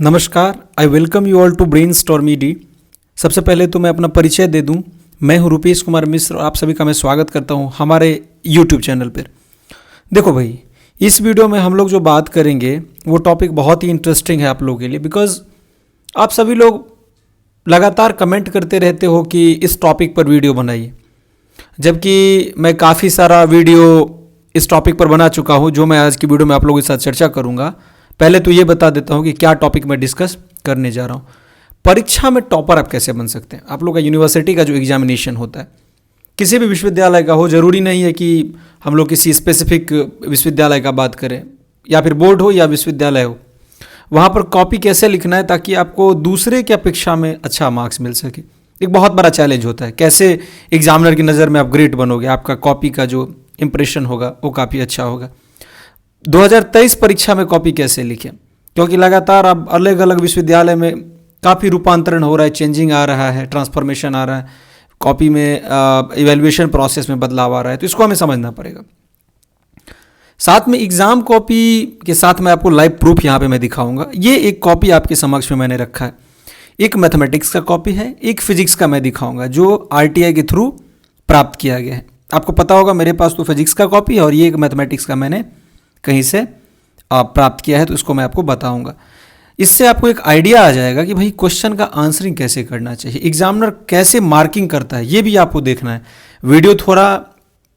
नमस्कार, I welcome you all to brain storm ED. सबसे पहले तो मैं अपना परिचय दे दूं। मैं हूं रुपेश कुमार मिश्र और आप सभी का मैं स्वागत करता हूं हमारे यूट्यूब चैनल पर। देखो भाई, इस वीडियो में हम लोग जो बात करेंगे वो टॉपिक बहुत ही इंटरेस्टिंग है आप लोगों के लिए, बिकॉज आप सभी लोग लगातार कमेंट करते रहते हो कि इस टॉपिक पर वीडियो बनाइए, जबकि मैं काफ़ी सारा वीडियो इस टॉपिक पर बना चुका हूं जो मैं आज की वीडियो में आप लोगों के साथ चर्चा करूंगा। पहले तो ये बता देता हूं कि क्या टॉपिक मैं डिस्कस करने जा रहा हूं। परीक्षा में टॉपर आप कैसे बन सकते हैं। आप लोग का यूनिवर्सिटी का जो एग्जामिनेशन होता है, किसी भी विश्वविद्यालय का हो, ज़रूरी नहीं है कि हम लोग किसी स्पेसिफिक विश्वविद्यालय का बात करें, या फिर बोर्ड हो या विश्वविद्यालय हो, वहाँ पर कॉपी कैसे लिखना है ताकि आपको दूसरे की अपेक्षा में अच्छा मार्क्स मिल सके। एक बहुत बड़ा चैलेंज होता है, कैसे एग्जामिनर की नज़र में आप ग्रेट बनोगे, आपका कॉपी का जो इम्प्रेशन होगा वो काफ़ी अच्छा होगा। 2023 परीक्षा में कॉपी कैसे लिखें, क्योंकि लगातार अब अलग अलग विश्वविद्यालय में काफ़ी रूपांतरण हो रहा है, चेंजिंग आ रहा है, ट्रांसफॉर्मेशन आ रहा है, कॉपी में इवैल्यूएशन प्रोसेस में बदलाव आ रहा है, तो इसको हमें समझना पड़ेगा। साथ में एग्ज़ाम कॉपी के साथ मैं आपको लाइव प्रूफ यहाँ पे मैं दिखाऊंगा। ये एक कॉपी आपके समक्ष में मैंने रखा है, एक मैथमेटिक्स का कॉपी है, एक फिजिक्स का मैं दिखाऊंगा जो आरटीआई के थ्रू प्राप्त किया गया है। आपको पता होगा मेरे पास तो फिजिक्स का कॉपी है और ये एक मैथमेटिक्स का मैंने कहीं से प्राप्त किया है, तो इसको मैं आपको बताऊंगा। इससे आपको एक आइडिया आ जाएगा कि भाई क्वेश्चन का आंसरिंग कैसे करना चाहिए, एग्जामिनर कैसे मार्किंग करता है, ये भी आपको देखना है। वीडियो थोड़ा,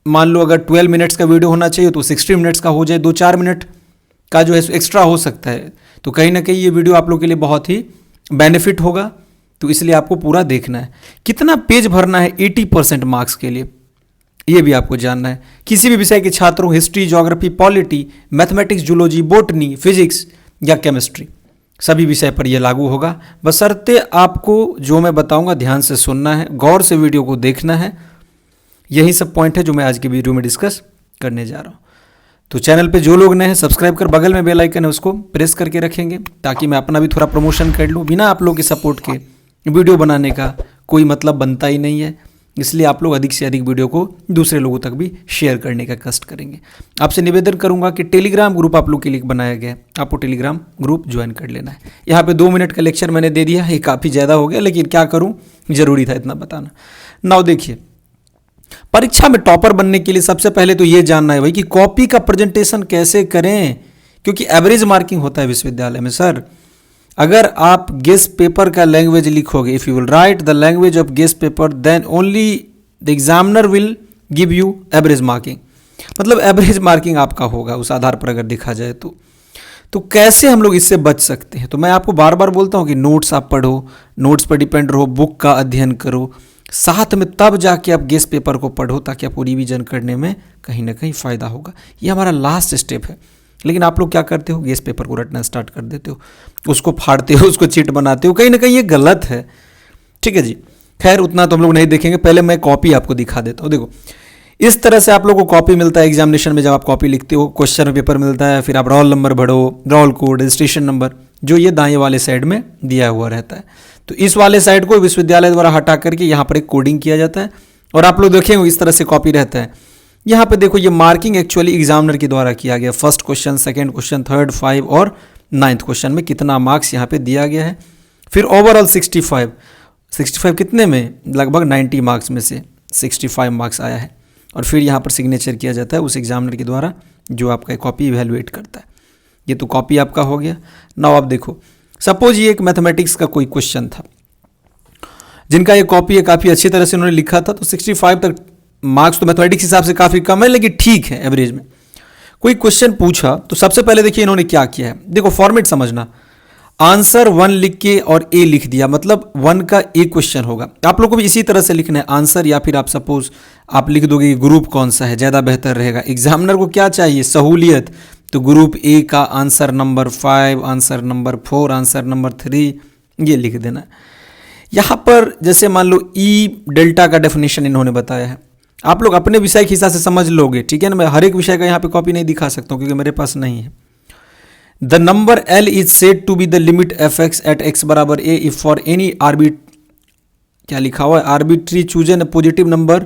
मान लो अगर 12 मिनट्स का वीडियो होना चाहिए तो 60 मिनट्स का हो जाए, 2-4 मिनट का जो है एक्स्ट्रा हो सकता है, तो कहीं ना कहीं ये वीडियो आप लोग के लिए बहुत ही बेनिफिट होगा। तो इसलिए आपको पूरा देखना है। कितना पेज भरना है 80% मार्क्स के लिए, ये भी आपको जानना है। किसी भी विषय के छात्रों, history, geography, polity, mathematics, zoology, botany, physics या केमिस्ट्री, सभी विषय पर यह लागू होगा। बशर्ते आपको जो मैं बताऊंगा ध्यान से सुनना है, गौर से वीडियो को देखना है। यही सब पॉइंट है जो मैं आज की वीडियो में डिस्कस करने जा रहा हूँ। तो चैनल पे जो लोग नए हैं सब्सक्राइब कर बगल में बेल आइकन है उसको प्रेस करके रखेंगे, ताकि मैं अपना भी थोड़ा प्रमोशन कर लूँ। बिना आप लोगों के सपोर्ट के वीडियो बनाने का कोई मतलब बनता ही नहीं है, इसलिए आप लोग अधिक से अधिक वीडियो को दूसरे लोगों तक भी शेयर करने का कष्ट करेंगे। आपसे निवेदन करूंगा कि टेलीग्राम ग्रुप आप लोग के लिए बनाया गया है, आपको टेलीग्राम ग्रुप ज्वाइन कर लेना है। यहाँ पे 2 मिनट का लेक्चर मैंने दे दिया, ये काफ़ी ज़्यादा हो गया, लेकिन क्या करूँ, ज़रूरी था इतना बताना। नाउ देखिए, परीक्षा में टॉपर बनने के लिए सबसे पहले तो ये जानना है भाई कि कॉपी का प्रेजेंटेशन कैसे करें, क्योंकि एवरेज मार्किंग होता है विश्वविद्यालय में। सर, अगर आप गेस्ट पेपर का लैंग्वेज लिखोगे, if you will write the language of guess paper, then only the examiner will give you average marking. मतलब एवरेज मार्किंग आपका होगा उस आधार पर अगर देखा जाए तो कैसे हम लोग इससे बच सकते हैं। तो मैं आपको बार बार बोलता हूँ कि नोट्स आप पढ़ो, नोट्स पर डिपेंड रहो, बुक का अध्ययन करो, साथ में तब जाके आप गेस्ट पेपर को पढ़ो, ताकि आपको रिवीजन करने में कहीं ना कहीं फ़ायदा होगा। ये हमारा लास्ट स्टेप है। लेकिन आप लोग क्या करते हो, गेस्ट पेपर को रटना स्टार्ट कर देते हो, उसको फाड़ते हो, उसको चिट बनाते हो, कहीं ना कहीं ये गलत है। ठीक है जी, खैर उतना तो हम लोग नहीं देखेंगे। पहले मैं कॉपी आपको दिखा देता हूँ। देखो, इस तरह से आप लोगों को कॉपी मिलता है एग्जामिनेशन में। जब आप कॉपी लिखते हो, क्वेश्चन पेपर मिलता है, फिर आप रोल नंबर भरो, रोल कोड, रजिस्ट्रेशन नंबर, जो ये दाएं वाले साइड में दिया हुआ रहता है। तो इस वाले साइड को विश्वविद्यालय द्वारा हटा करके यहाँ पर एक कोडिंग किया जाता है, और आप लोग देखेंगे इस तरह से कॉपी रहता है। यहाँ पे देखो, ये मार्किंग एक्चुअली एग्जामिनर के द्वारा किया गया। First question, second question, third, 5 और 9th क्वेश्चन में कितना मार्क्स यहाँ पे दिया गया है। फिर ओवरऑल 65 कितने में, लगभग 90 मार्क्स में से 65 मार्क्स आया है। और फिर यहाँ पर सिग्नेचर किया जाता है उस एग्जामिनर के द्वारा जो आपका कॉपी इवेलुएट करता है। ये तो कॉपी आपका हो गया। नाउ आप देखो, सपोज ये एक मैथमेटिक्स का कोई क्वेश्चन था, जिनका ये कॉपी है काफ़ी अच्छी तरह से उन्होंने लिखा था, तो 65 तक मार्क्स तो मैथमेटिक्स हिसाब से काफ़ी कम है, लेकिन ठीक है एवरेज में। कोई क्वेश्चन पूछा तो सबसे पहले देखिए इन्होंने क्या किया है। देखो, फॉर्मेट समझना, आंसर 1 लिख के और ए लिख दिया, मतलब 1 का ए क्वेश्चन होगा। आप लोग को भी इसी तरह से लिखना है आंसर, या फिर आप सपोज आप लिख दोगे ग्रुप कौन सा है, ज़्यादा बेहतर रहेगा। एग्जामिनर को क्या चाहिए, सहूलियत, तो ग्रुप ए का answer number 5, answer number 4, answer number 3, ये लिख देना। यहाँ पर जैसे मान लो ई डेल्टा का डेफिनेशन इन्होंने बताया है, आप लोग अपने विषय के हिसाब से समझ लोगे, ठीक है ना। मैं हर एक विषय का यहाँ पे कॉपी नहीं दिखा सकता हूँ क्योंकि मेरे पास नहीं है। The number l is said to be the limit f x at x बराबर ए इफ फॉर एनी क्या लिखा हुआ है, arbitrary chosen a positive number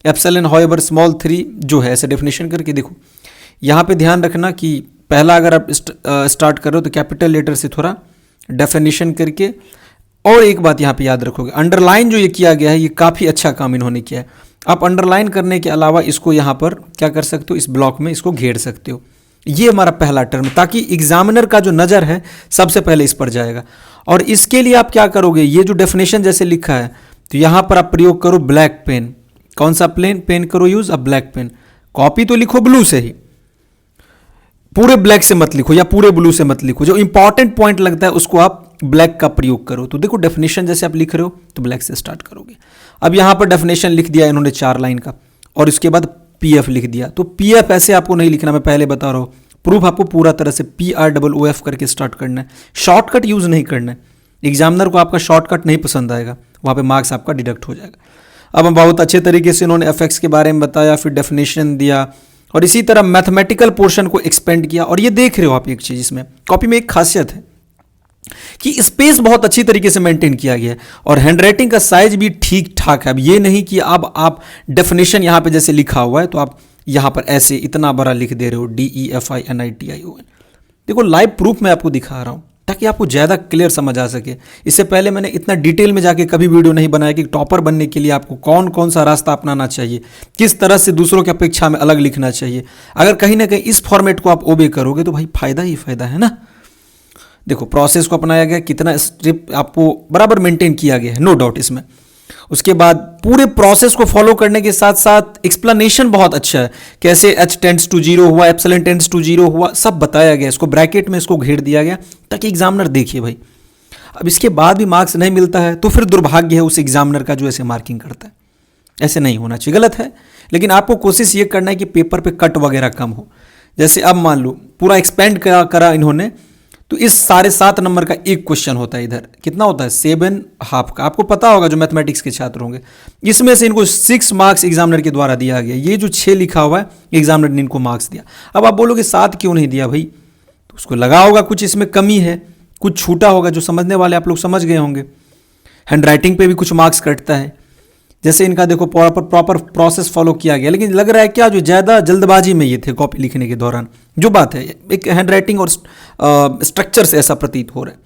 epsilon however small 3 जो है, ऐसे डेफिनेशन करके देखो। यहाँ पे ध्यान रखना कि पहला अगर आप स्टार्ट कर रहे हो तो कैपिटल लेटर से थोड़ा डेफिनेशन करके। और एक बात यहाँ पे याद रखोगे, अंडरलाइन जो ये किया गया है ये काफ़ी अच्छा काम इन्होंने किया है। आप अंडरलाइन करने के अलावा इसको यहाँ पर क्या कर सकते हो, इस ब्लॉक में इसको घेर सकते हो। ये हमारा पहला टर्म, ताकि एग्जामिनर का जो नज़र है सबसे पहले इस पर जाएगा। और इसके लिए आप क्या करोगे, ये जो डेफिनेशन जैसे लिखा है तो यहाँ पर आप प्रयोग करो ब्लैक पेन। कौन सा पेन करो यूज, अब ब्लैक पेन। कॉपी तो लिखो ब्लू से ही, पूरे ब्लैक से मत लिखो या पूरे ब्लू से मत लिखो, जो इंपॉर्टेंट पॉइंट लगता है उसको आप ब्लैक का प्रयोग करो। तो देखो डेफिनेशन जैसे आप लिख रहे हो तो ब्लैक से स्टार्ट करोगे। अब यहाँ पर डेफिनेशन लिख दिया इन्होंने 4 लाइन का, और इसके बाद पीएफ लिख दिया। तो पीएफ ऐसे आपको नहीं लिखना, मैं पहले बता रहा हूँ। प्रूफ आपको पूरा तरह से PROOF करके स्टार्ट करना है, शॉर्टकट यूज नहीं करना है। एग्जामिनर को आपका शॉर्टकट नहीं पसंद आएगा, वहाँ पे मार्क्स आपका डिडक्ट हो जाएगा। अब हम बहुत अच्छे तरीके से इन्होंने एफेक्ट्स के बारे में बताया, फिर डेफिनेशन दिया, और इसी तरह मैथमेटिकल पोर्शन को एक्सपेंड किया। और ये देख रहे हो आप एक चीज़, इसमें कॉपी में एक खासियत है कि स्पेस बहुत अच्छी तरीके से मेंटेन किया गया है, और हैंडराइटिंग का साइज भी ठीक ठाक है। अब ये नहीं कि अब आप डेफिनेशन यहाँ पे जैसे लिखा हुआ है तो आप यहाँ पर ऐसे इतना बड़ा लिख दे रहे हो DEFINITION। देखो लाइव प्रूफ मैं आपको दिखा रहा हूँ ताकि आपको ज़्यादा क्लियर समझ आ सके। इससे पहले मैंने इतना डिटेल में जाके कभी वीडियो नहीं बनाया कि टॉपर बनने के लिए आपको कौन कौन सा रास्ता अपनाना चाहिए, किस तरह से दूसरों की अपेक्षा में अलग लिखना चाहिए। अगर कहीं ना कहीं इस फॉर्मेट को आप ओबे करोगे तो भाई फायदा ही फायदा है ना। देखो प्रोसेस को अपनाया गया, कितना स्टेप आपको बराबर मेंटेन किया गया है, नो डाउट इसमें। उसके बाद पूरे प्रोसेस को फॉलो करने के साथ साथ एक्सप्लेनेशन बहुत अच्छा है, कैसे h टेंड्स टू 0 हुआ, एप्सिलॉन टेंड्स टू 0 हुआ, सब बताया गया। इसको ब्रैकेट में इसको घेर दिया गया ताकि एग्जामिनर देखिए भाई। अब इसके बाद भी मार्क्स नहीं मिलता है तो फिर दुर्भाग्य है उस एग्जामिनर का जो ऐसे मार्किंग करता है। ऐसे नहीं होना चाहिए, गलत है। लेकिन आपको कोशिश ये करना है कि पेपर पे कट वगैरह कम हो। जैसे अब मान लो पूरा एक्सपेंड करा इन्होंने, तो इस सारे 7 नंबर का एक क्वेश्चन होता है, इधर कितना होता है 7.5 का। आपको पता होगा जो मैथमेटिक्स के छात्र होंगे, इसमें से इनको 6 मार्क्स एग्जामिनर के द्वारा दिया गया। ये जो 6 लिखा हुआ है एग्जामिनर ने इनको मार्क्स दिया। अब आप बोलोगे 7 क्यों नहीं दिया भाई, तो उसको लगा होगा कुछ इसमें कमी है, कुछ छूटा होगा। जो समझने वाले आप लोग समझ गए होंगे। हैंड राइटिंग पे भी कुछ मार्क्स कटता है, जैसे इनका देखो प्रॉपर प्रोसेस फॉलो किया गया, लेकिन लग रहा है क्या जो ज़्यादा जल्दबाजी में ये थे कॉपी लिखने के दौरान। जो बात है एक हैंड राइटिंग और स्ट्रक्चर से ऐसा प्रतीत हो रहा है।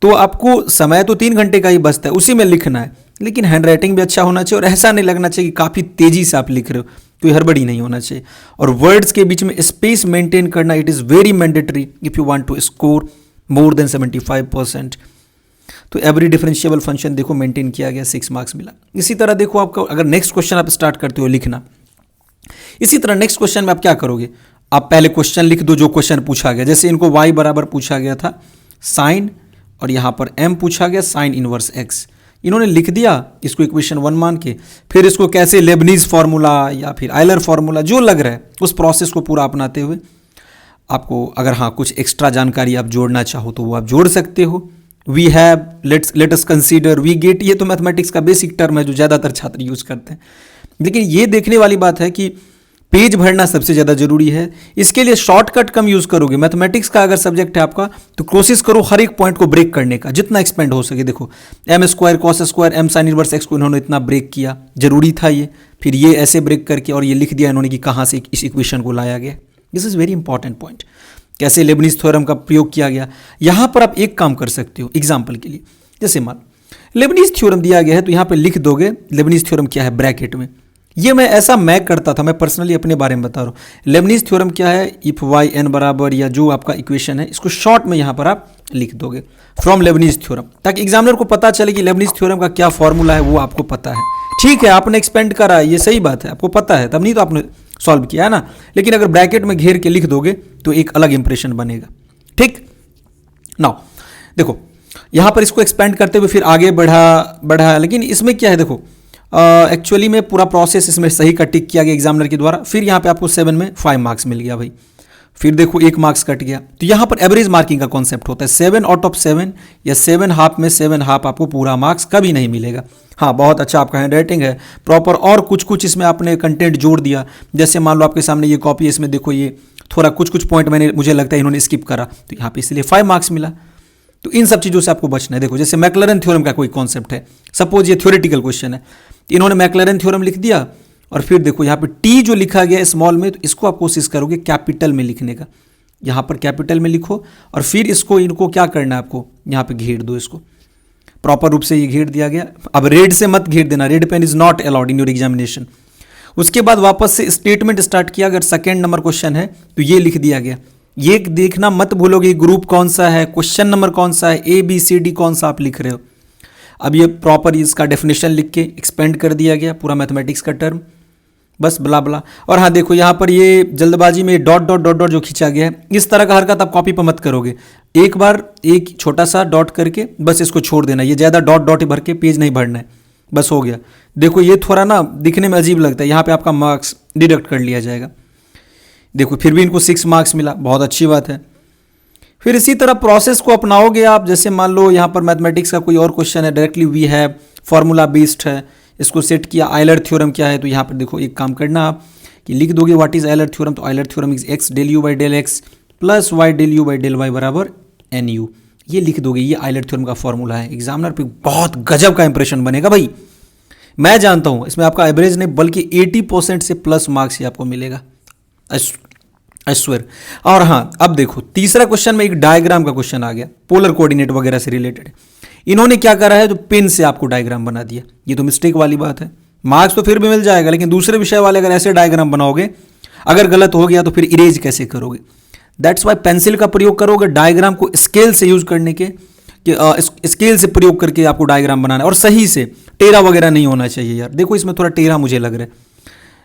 तो आपको समय तो 3 घंटे का ही बचता है, उसी में लिखना है, लेकिन हैंड राइटिंग भी अच्छा होना चाहिए और ऐसा नहीं लगना चाहिए कि काफ़ी तेज़ी से आप लिख रहे हो, कोई हड़बड़ी नहीं होना चाहिए। और वर्ड्स के बीच में स्पेस मेंटेन करना it is very mandatory if you want to score more than 75%। तो एवरी डिफरेंशिएबल फंक्शन देखो मेंटेन किया गया, 6 मार्क्स मिला। इसी तरह देखो आपका अगर नेक्स्ट क्वेश्चन आप स्टार्ट करते हो लिखना, इसी तरह नेक्स्ट क्वेश्चन में आप क्या करोगे, आप पहले क्वेश्चन लिख दो जो क्वेश्चन पूछा गया। जैसे इनको y बराबर पूछा गया था साइन, और यहाँ पर m पूछा गया साइन इनवर्स x। इन्होंने लिख दिया इसको इक्वेशन 1 मान के, फिर इसको कैसे लेबनीज फार्मूला या फिर आयलर फार्मूला जो लग रहा है उस प्रोसेस को पूरा अपनाते हुए आपको अगर हाँ कुछ एक्स्ट्रा जानकारी आप जोड़ना चाहो तो वो आप जोड़ सकते हो। We have, let us consider, we get, ये तो मैथमेटिक्स का बेसिक टर्म है जो ज़्यादातर छात्र यूज़ करते हैं। लेकिन ये देखने वाली बात है कि पेज भरना सबसे ज़्यादा जरूरी है। इसके लिए शॉर्टकट कम यूज़ करोगे। मैथमेटिक्स का अगर सब्जेक्ट है आपका तो कोशिश करो हर एक पॉइंट को ब्रेक करने का जितना एक्सपेंड हो सके। देखो m² cos square m sin inverse x को इन्होंने इतना ब्रेक किया, जरूरी था ये। फिर ये ऐसे ब्रेक करके और ये लिख दिया इन्होंने कि कहाँ से इस इक्वेशन को लाया गया। This is very important point. कैसे लेबनीज थ्योरम का प्रयोग किया गया। यहाँ पर आप एक काम कर सकते हो एग्जाम्पल के लिए, जैसे मान लेबनीज थ्योरम दिया गया है तो यहाँ पर लिख दोगे लेबनीज थ्योरम क्या है ब्रैकेट में। ये मैं करता था, मैं पर्सनली अपने बारे में बता रहा हूँ। लेबनीज थ्योरम क्या है, इफ y n बराबर या जो आपका इक्वेशन है इसको शॉर्ट में यहाँ पर आप लिख दोगे फ्रॉम लेबनीज थ्योरम, ताकि एग्जामिनर को पता चले कि लेबनीज थ्योरम का क्या फॉर्मूला है वो आपको पता है। ठीक है आपने एक्सपेंड करा है, ये सही बात है, आपको पता है, तब नहीं तो आपने सॉल्व किया है ना। लेकिन अगर ब्रैकेट में घेर के लिख दोगे तो एक अलग इंप्रेशन बनेगा। ठीक, नाउ देखो यहाँ पर इसको एक्सपेंड करते हुए फिर आगे बढ़ा, लेकिन इसमें क्या है देखो एक्चुअली में पूरा प्रोसेस इसमें सही का टिक किया गया एग्जामिनर के द्वारा। फिर यहाँ पे आपको 7 में 5 मार्क्स मिल गया भाई। फिर देखो 1 मार्क्स कट गया। तो यहाँ पर एवरेज मार्किंग का कॉन्सेप्ट होता है 7 आउट ऑफ 7 या 7 हाफ में 7 हाफ आपको पूरा मार्क्स कभी नहीं मिलेगा। हाँ बहुत अच्छा आपका हैंड राइटिंग है प्रॉपर, और कुछ इसमें आपने कंटेंट जोड़ दिया। जैसे मान लो आपके सामने ये कॉपी है, इसमें देखो ये थोड़ा कुछ पॉइंट मुझे लगता है इन्होंने स्किप करा, तो यहाँ पे इसलिए 5 मार्क्स मिला। तो इन सब चीज़ों से आपको बचना है। देखो जैसे मैक्लैरेन थ्योरम का कोई कॉन्सेप्ट है, सपोज ये थ्योरेटिकल क्वेश्चन है, इन्होंने मैक्लैरेन थ्योरम लिख दिया और फिर देखो यहाँ पे टी जो लिखा गया है स्मॉल में, तो इसको आप कोशिश करोगे कैपिटल में लिखने का। यहाँ पर कैपिटल में लिखो और फिर इसको इनको क्या करना है आपको, यहाँ पे घेर दो इसको, प्रॉपर रूप से ये घेर दिया गया। अब रेड से मत घेर देना, red pen is not allowed in your examination. उसके बाद वापस से स्टेटमेंट स्टार्ट किया, अगर सेकेंड नंबर क्वेश्चन है तो ये लिख दिया गया। ये देखना मत भूलोगे ग्रुप कौन सा है, क्वेश्चन नंबर कौन सा है, ABCD कौन सा आप लिख रहे हो। अब ये प्रॉपर इसका डेफिनेशन लिख के एक्सपेंड कर दिया गया पूरा मैथमेटिक्स का टर्म, बस ब्ला ब्ला। और हाँ देखो यहाँ पर ये जल्दबाजी में डॉट डॉट डॉट डॉट जो खींचा गया है, इस तरह का हरकत आप कॉपी पर मत करोगे। एक बार एक छोटा सा डॉट करके बस इसको छोड़ देना, ये ज़्यादा डॉट डॉट भर के पेज नहीं भरना है, बस हो गया। देखो ये थोड़ा ना दिखने में अजीब लगता है, यहाँ पे आपका मार्क्स डिडक्ट कर लिया जाएगा। देखो फिर भी इनको 6 मार्क्स मिला, बहुत अच्छी बात है। फिर इसी तरह प्रोसेस को अपनाओगे आप, जैसे मान लो यहाँ पर मैथमेटिक्स का कोई और क्वेश्चन है, डायरेक्टली वी है, फॉर्मूला बेस्ड है, इसको सेट किया। आयलर थ्योरम क्या है, तो यहाँ पर देखो एक काम करना आप कि लिख दोगे व्हाट इज आयलर थ्योरम, तो Euler theorem is x del u by del x plus y del u by del y बराबर nu, ये लिख दोगे। ये आयलर थ्योरम का फॉर्मूला है। एग्जामिनर पे बहुत गजब का इंप्रेशन बनेगा भाई, मैं जानता हूँ। इसमें आपका एवरेज नहीं बल्कि 80% से प्लस मार्क्स ही आपको मिलेगा, आई स्वेयर। और हाँ अब देखो तीसरा क्वेश्चन में एक डायग्राम का क्वेश्चन आ गया, पोलर कोऑर्डिनेट वगैरह से रिलेटेड। इन्होंने क्या करा है, जो पेन से आपको डायग्राम बना दिया, ये तो मिस्टेक वाली बात है। मार्क्स तो फिर भी मिल जाएगा, लेकिन दूसरे विषय वाले अगर ऐसे डायग्राम बनाओगे, अगर गलत हो गया तो फिर इरेज कैसे करोगे। दैट्स वाई पेंसिल का प्रयोग करोगे, डायग्राम को स्केल से यूज करने के, स्केल से प्रयोग करके आपको डायग्राम बनाना है, और सही से, टेढ़ा वगैरह नहीं होना चाहिए यार। देखो इसमें थोड़ा टेढ़ा मुझे लग रहा है,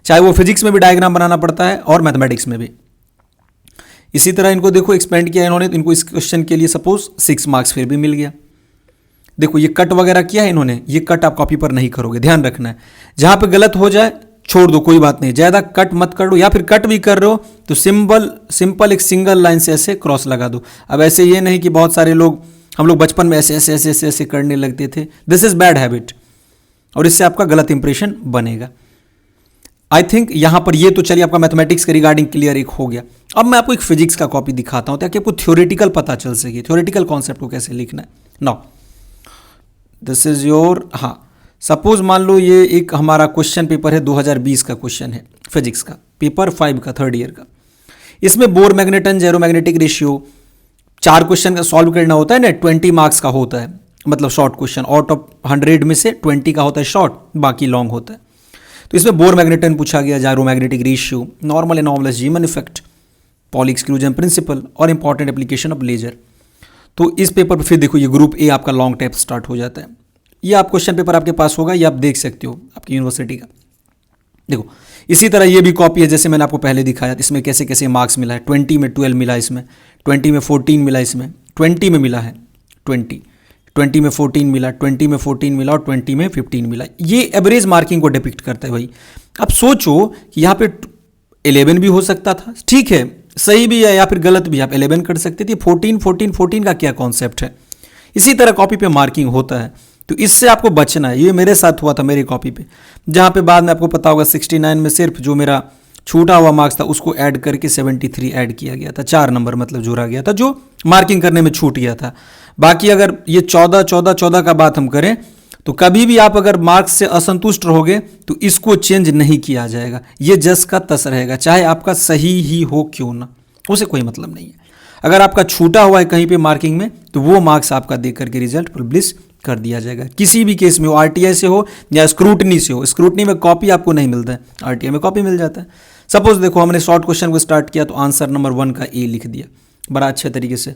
चाहे वो फिजिक्स में भी डायग्राम बनाना पड़ता है और मैथमेटिक्स में भी। इसी तरह इनको देखो एक्सपेंड किया इन्होंने, तो इनको इस क्वेश्चन के लिए सपोज 6 मार्क्स फिर भी मिल गया। देखो ये कट वगैरह किया है इन्होंने, ये कट आप कॉपी पर नहीं करोगे, ध्यान रखना है। जहां पे गलत हो जाए छोड़ दो, कोई बात नहीं, ज़्यादा कट मत कर दो, या फिर कट भी कर रहे हो तो सिंपल एक सिंगल लाइन से ऐसे क्रॉस लगा दो। अब ऐसे ये नहीं कि बहुत सारे लोग, हम लोग बचपन में ऐसे ऐसे ऐसे ऐसे ऐसे करने लगते थे, दिस इज बैड हैबिट, और इससे आपका गलत इंप्रेशन बनेगा। आई थिंक यहां पर ये तो चलिए आपका मैथमेटिक्स के रिगार्डिंग क्लियर एक हो गया। अब मैं आपको एक फिजिक्स का कॉपी दिखाता हूं ताकि आपको थ्योरेटिकल पता चल सके, थ्योरेटिकल कॉन्सेप्ट को कैसे लिखना है। नाउ दिस इज योर, हाँ सपोज मान लो ये एक हमारा क्वेश्चन पेपर है, 2020 का क्वेश्चन है फिजिक्स का, पेपर 5 का, थर्ड ईयर का। इसमें बोर मैग्नेटन जेरोमैग्नेटिक रेशियो 4 क्वेश्चन का सॉल्व करना होता है ना, 20 मार्क्स का होता है, मतलब शॉर्ट क्वेश्चन, आउट ऑफ 100 में से 20 का होता है शॉर्ट, बाकी लॉन्ग होता है। तो इसमें बोर मैग्नेटन पूछा गया, gyromagnetic ratio, normal anomalous Zeeman effect, Pauli exclusion principle और इंपॉर्टेंट एप्लीकेशन ऑफ लेजर। तो इस पेपर पर फिर देखो ये ग्रुप ए आपका लॉन्ग टाइप स्टार्ट हो जाता है। ये आप क्वेश्चन पेपर आपके पास होगा, ये आप देख सकते हो आपकी यूनिवर्सिटी का। देखो इसी तरह ये भी कॉपी है, जैसे मैंने आपको पहले दिखाया, इसमें कैसे कैसे मार्क्स मिला है। 20 में 12 मिला, इसमें 20 में 14 मिला, इसमें 20 में मिला है 20 में 14 मिला, 20 में 14 मिला और 20 में 15 मिला। ये एवरेज मार्किंग को डिपिक्ट करता है भाई। अब सोचो कि यहाँ पे 11 भी हो सकता था, ठीक है, सही भी है या फिर गलत भी, आप 11 कर सकते थे। 14 का क्या कॉन्सेप्ट है। इसी तरह कॉपी पे मार्किंग होता है, तो इससे आपको बचना है। ये मेरे साथ हुआ था मेरी कॉपी पे, जहाँ पे बाद में आपको पता होगा 69 में सिर्फ जो मेरा छूटा हुआ मार्क्स था उसको ऐड करके 73 ऐड किया गया था, 4 नंबर मतलब जोड़ा गया था, जो मार्किंग करने में छूट गया था। बाकी अगर ये 14 का बात हम करें तो कभी भी आप अगर मार्क्स से असंतुष्ट रहोगे तो इसको चेंज नहीं किया जाएगा, ये जस का तस रहेगा, चाहे आपका सही ही हो क्यों ना, उसे कोई मतलब नहीं है। अगर आपका छूटा हुआ है कहीं पे मार्किंग में तो वो मार्क्स आपका देख करके रिजल्ट पब्लिश कर दिया जाएगा, किसी भी केस में हो, आरटीआई से हो या स्क्रूटनी से हो। स्क्रूटनी में कॉपी आपको नहीं मिलता है, आरटीआई में कॉपी मिल जाता है। सपोज देखो हमने शॉर्ट क्वेश्चन को स्टार्ट किया तो आंसर नंबर 1 का ए लिख दिया बड़ा अच्छे तरीके से।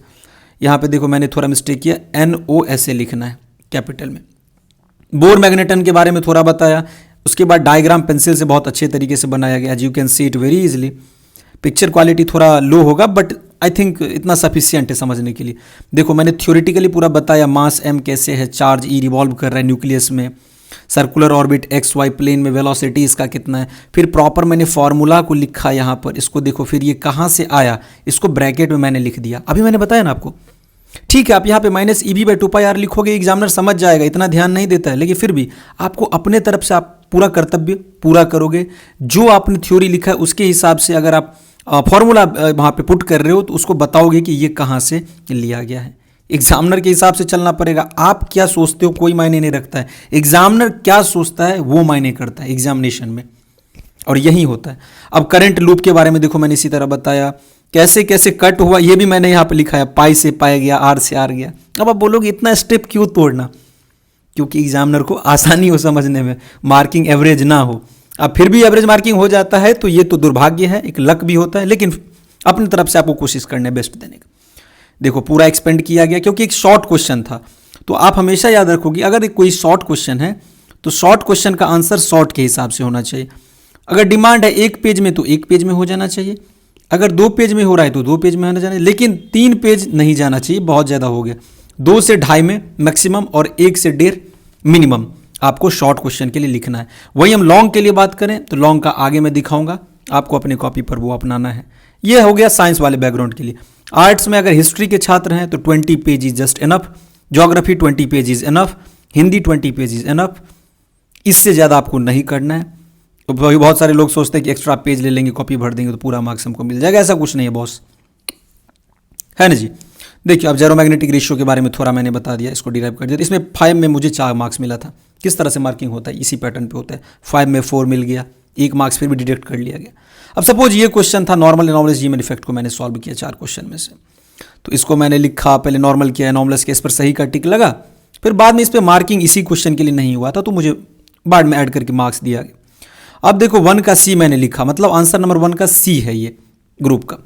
यहाँ पे देखो मैंने थोड़ा मिस्टेक किया, NOSA लिखना है कैपिटल में। बोर मैग्नेटन के बारे में थोड़ा बताया, उसके बाद डायग्राम पेंसिल से बहुत अच्छे तरीके से बनाया गया, as you can see it very easily. Picture quality थोड़ा लो होगा बट आई थिंक इतना सफिशियंट है समझने के लिए। देखो मैंने थ्योरेटिकली पूरा बताया, मास m कैसे है, चार्ज E रिवॉल्व कर रहा है न्यूक्लियस में, सर्कुलर ऑर्बिट XY प्लेन में वेलोसिटी इसका कितना है। फिर प्रॉपर मैंने फॉर्मूला को लिखा यहाँ पर, इसको देखो फिर ये कहाँ से आया, इसको ब्रैकेट में मैंने लिख दिया, अभी मैंने बताया ना आपको। ठीक है, आप यहाँ पे -EB/2πr लिखोगे, एग्जामिनर समझ जाएगा, इतना ध्यान नहीं देता है, लेकिन फिर भी आपको अपने तरफ से आप पूरा कर्तव्य पूरा करोगे। जो आपने थ्योरी लिखा है उसके हिसाब से अगर आप फॉर्मूला वहाँ पे पुट कर रहे हो तो उसको बताओगे कि ये कहाँ से लिया गया है। एग्जामिनर के हिसाब से चलना पड़ेगा। आप क्या सोचते हो कोई मायने नहीं रखता है, एग्जामिनर क्या सोचता है वो मायने करता है एग्जामिनेशन में, और यही होता है। अब करंट लूप के बारे में देखो मैंने इसी तरह बताया, कैसे कैसे कट हुआ ये भी मैंने यहाँ पे लिखा है, पाई से पाई गया, आर से आर गया। अब आप बोलोगे इतना स्टेप क्यों तोड़ना, क्योंकि एग्जामिनर को आसानी हो समझने में, मार्किंग एवरेज ना हो। अब फिर भी एवरेज मार्किंग हो जाता है तो ये तो दुर्भाग्य है, एक लक भी होता है, लेकिन अपनी तरफ से आपको कोशिश करना है बेस्ट देने का। देखो पूरा एक्सपेंड किया गया क्योंकि एक शॉर्ट क्वेश्चन था, तो आप हमेशा याद रखोगे अगर कोई शॉर्ट क्वेश्चन है तो शॉर्ट क्वेश्चन का आंसर शॉर्ट के हिसाब से होना चाहिए। अगर डिमांड है 1 पेज में तो 1 पेज में हो जाना चाहिए, अगर 2 पेज में हो रहा है तो 2 पेज में होना चाहिए, लेकिन 3 पेज नहीं जाना चाहिए, बहुत ज़्यादा हो गया। 2 से 2.5 में मैक्सिमम और 1 से 1.5 मिनिमम आपको शॉर्ट क्वेश्चन के लिए लिखना है। वही हम लॉन्ग के लिए बात करें तो लॉन्ग का आगे मैं दिखाऊंगा, आपको अपने कॉपी पर वो अपनाना है। ये हो गया साइंस वाले बैकग्राउंड के लिए। आर्ट्स में अगर हिस्ट्री के छात्र हैं तो 20 page is just enough, geography 20 page is enough, Hindi 20 page is enough, इससे ज़्यादा आपको नहीं करना है। तो बहुत सारे लोग सोचते हैं कि एक्स्ट्रा पेज ले लेंगे, कॉपी भर देंगे तो पूरा मार्क्स हमको मिल जाएगा, ऐसा कुछ नहीं है बॉस, है ना जी। देखिए अब जेरोमैग्नेटिक रेशियो के बारे में थोड़ा मैंने बता दिया, इसको डिराइव कर दिया। इसमें 5 में मुझे 4 मार्क्स मिला था। किस तरह से मार्किंग होता है, इसी पैटर्न पे होता है। 5 में 4 मिल गया, 1 मार्क्स फिर भी डिडक्ट कर लिया गया। अब सपोज ये क्वेश्चन था नॉर्मल एनॉमलस जीएमएन इफेक्ट को मैंने सॉल्व किया 4 क्वेश्चन में से, तो इसको मैंने लिखा, पहले नॉर्मल किया, एनॉमलस के इस पर सही का टिक लगा, फिर बाद में इस पर मार्किंग इसी क्वेश्चन के लिए नहीं हुआ था तो मुझे बाद में ऐड करके मार्क्स दिया गया। अब देखो 1 का सी मैंने लिखा, मतलब आंसर नंबर 1 का सी है ये ग्रुप का।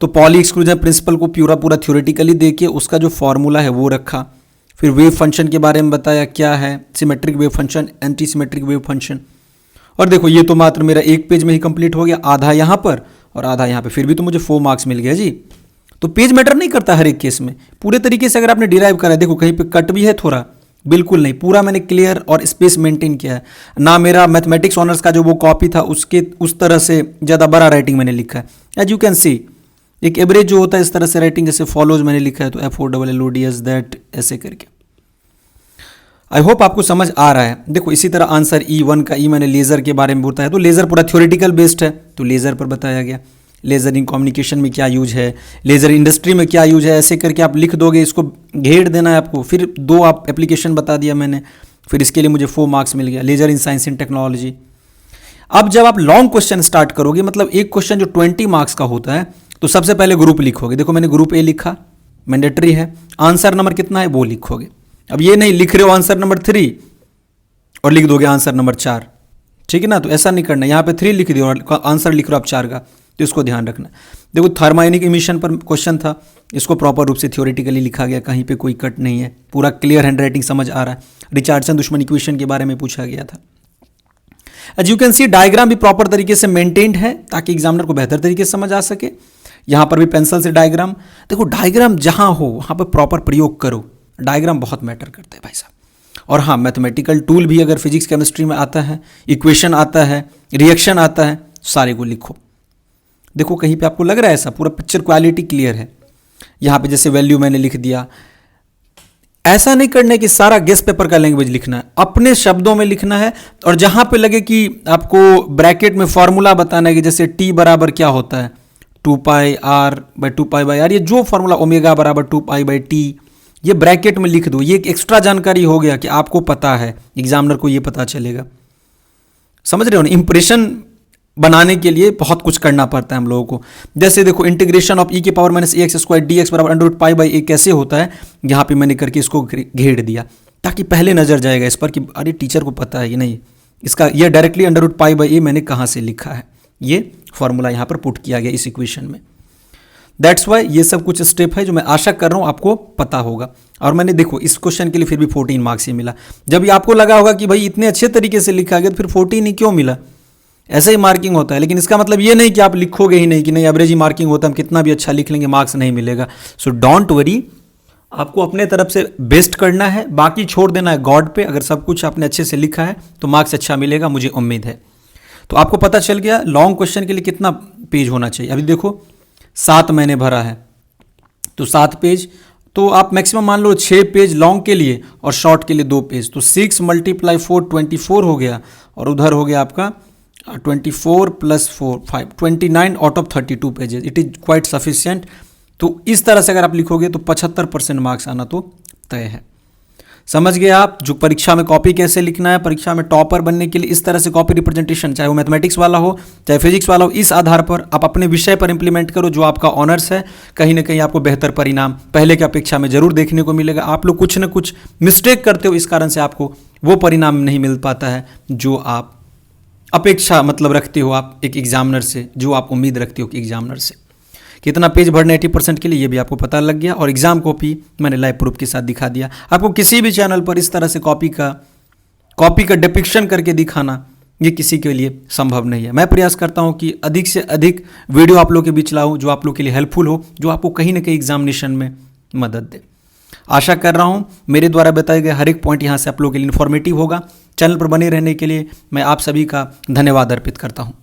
तो पॉली एक्सक्लूजन प्रिंसिपल को पूरा थ्योरेटिकली देखिए, उसका जो फॉर्मूला है वो रखा, फिर वेव फंक्शन के बारे में बताया क्या है, symmetric wave function, anti symmetric wave function. और देखो ये तो मात्र मेरा 1 पेज में ही कंप्लीट हो गया, आधा यहाँ पर और आधा यहाँ पे, फिर भी तो मुझे 4 मार्क्स मिल गया जी। तो पेज मैटर नहीं करता हर एक केस में, पूरे तरीके से अगर आपने डिराइव करा है। देखो कहीं पे कट भी है थोड़ा, बिल्कुल नहीं, पूरा मैंने क्लियर और स्पेस मेंटेन किया है ना। मेरा मैथमेटिक्स ऑनर्स का जो वो कॉपी था उसके उस तरह से ज़्यादा बड़ा राइटिंग मैंने लिखा है। एज यू कैन सी एक एवरेज जो होता है इस तरह से राइटिंग, जैसे फॉलोज मैंने लिखा है, तो FOLLODS दैट ऐसे करके। आई होप आपको समझ आ रहा है। देखो इसी तरह आंसर E1 का, ई मैंने लेज़र के बारे में बताया, तो लेज़र पूरा थ्योरेटिकल बेस्ड है तो लेज़र पर बताया गया। लेज़र इन कम्युनिकेशन में क्या यूज है, लेज़र इंडस्ट्री में क्या यूज है, ऐसे करके आप लिख दोगे, इसको घेर देना है आपको। फिर 2 आप एप्लीकेशन बता दिया मैंने, फिर इसके लिए मुझे 4 मार्क्स मिल गया। Laser in science and technology. अब जब आप लॉन्ग क्वेश्चन स्टार्ट करोगे, मतलब एक क्वेश्चन जो 20 मार्क्स का होता है, तो सबसे पहले ग्रुप लिखोगे। देखो मैंने ग्रुप ए लिखा, मैंडेटरी है। आंसर नंबर कितना है वो लिखोगे। अब ये नहीं लिख रहे हो आंसर नंबर 3 और लिख दोगे आंसर नंबर 4, ठीक है ना, तो ऐसा नहीं करना। यहाँ पे 3 लिख दियो और आंसर लिख रहे हो आप 4 का, तो इसको ध्यान रखना। देखो थर्मायोनिक इमिशन पर क्वेश्चन था, इसको प्रॉपर रूप से थ्योरेटिकली लिखा गया, कहीं पे कोई कट नहीं है, पूरा क्लियर हैंडराइटिंग समझ आ रहा है। रिचर्डसन दुश्मन इक्वेशन के बारे में पूछा गया था। As you can see diagram भी प्रॉपर तरीके से मेंटेन्ड है ताकि एग्जामिनर को बेहतर तरीके से समझ आ सके। यहाँ पर भी पेंसिल से डायग्राम, देखो डायग्राम जहाँ हो वहाँ पर प्रॉपर प्रयोग करो, डायग्राम बहुत मैटर करता है भाई साहब। और हाँ, मैथमेटिकल टूल भी अगर फिजिक्स केमिस्ट्री में आता है, इक्वेशन आता है, रिएक्शन आता है, सारे को लिखो। देखो कहीं पे आपको लग रहा है ऐसा, पूरा पिक्चर क्वालिटी क्लियर है। यहाँ पे जैसे वैल्यू मैंने लिख दिया, ऐसा नहीं करना है कि सारा गेस पेपर का लैंग्वेज लिखना है, अपने शब्दों में लिखना है। और जहाँ पे लगे कि आपको ब्रैकेट में फॉर्मूला बताना है कि जैसे T बराबर क्या होता है 2πr/2πr, ये जो फॉर्मूला ओमेगा बराबर 2π/T, ये ब्रैकेट में लिख दो। ये एक एक्स्ट्रा जानकारी हो गया कि आपको पता है, एग्जामिनर को ये पता चलेगा। समझ रहे हो ना, इंप्रेशन बनाने के लिए बहुत कुछ करना पड़ता है हम लोगों को। जैसे देखो इंटीग्रेशन ऑफ e⁻⁻ax² dx बराबर √π/a कैसे होता है, यहाँ पे मैंने करके इसको घेर दिया ताकि पहले नजर जाएगा इस पर कि अरे टीचर को पता है कि नहीं, इसका ये डायरेक्टली √π/a मैंने कहाँ से लिखा है, ये फॉर्मूला यहाँ पर पुट किया गया इस इक्वेशन में। दैट्स वाई ये सब कुछ स्टेप है जो मैं आशा कर रहा हूँ आपको पता होगा। और मैंने देखो इस क्वेश्चन के लिए फिर भी 14 मार्क्स ही मिला। जब ये आपको लगा होगा कि भाई इतने अच्छे तरीके से लिखा गया तो फिर 14 ही क्यों मिला, ऐसे ही मार्किंग होता है। लेकिन इसका मतलब ये नहीं कि आप लिखोगे ही नहीं, कि नहीं एवरेज ही मार्किंग होता है, हम कितना भी अच्छा लिख लेंगे मार्क्स नहीं मिलेगा। सो डोंट वरी, आपको अपने तरफ से बेस्ट करना है, बाकी छोड़ देना है गॉड पे। अगर सब कुछ आपने अच्छे से लिखा है तो मार्क्स अच्छा मिलेगा, मुझे उम्मीद है। तो आपको पता चल गया लॉन्ग क्वेश्चन के लिए कितना पेज होना चाहिए। अभी देखो 7 मैंने भरा है तो 7 पेज, तो आप मैक्सिमम मान लो 6 पेज लॉन्ग के लिए और शॉर्ट के लिए 2 पेज, तो 6 × 4 24 हो गया। और उधर हो गया आपका 24 + 4 5 29 out of 32 pages. It is quite sufficient. तो इस तरह से अगर आप लिखोगे तो 75% मार्क्स आना तो तय है। समझ गए आप, जो परीक्षा में कॉपी कैसे लिखना है, परीक्षा में टॉपर बनने के लिए इस तरह से कॉपी रिप्रेजेंटेशन, चाहे वो मैथमेटिक्स वाला हो चाहे फिजिक्स वाला हो, इस आधार पर आप अपने विषय पर इंप्लीमेंट करो जो आपका ऑनर्स है। कहीं ना कहीं आपको बेहतर परिणाम पहले की अपेक्षा में जरूर देखने को मिलेगा। आप लोग कुछ ना कुछ मिस्टेक करते हो, इस कारण से आपको वो परिणाम नहीं मिल पाता है जो आप अपेक्षा मतलब रखते हो आप एक एग्जामिनर से, जो आप उम्मीद रखते हो कि एग्जामिनर से। कितना पेज भरना 80% के लिए ये भी आपको पता लग गया, और एग्जाम कॉपी मैंने लाइव प्रूफ के साथ दिखा दिया। आपको किसी भी चैनल पर इस तरह से कॉपी का डिपिक्शन करके दिखाना ये किसी के लिए संभव नहीं है। मैं प्रयास करता हूँ कि अधिक से अधिक वीडियो आप लोग के बीच लाऊं जो आप लोग के लिए हेल्पफुल हो, जो आपको कहीं ना कहीं एग्जामिनेशन में मदद दे। आशा कर रहा हूँ मेरे द्वारा बताए गए हर एक पॉइंट यहाँ से आप लोगों के लिए इन्फॉर्मेटिव होगा। चैनल पर बने रहने के लिए मैं आप सभी का धन्यवाद अर्पित करता हूँ।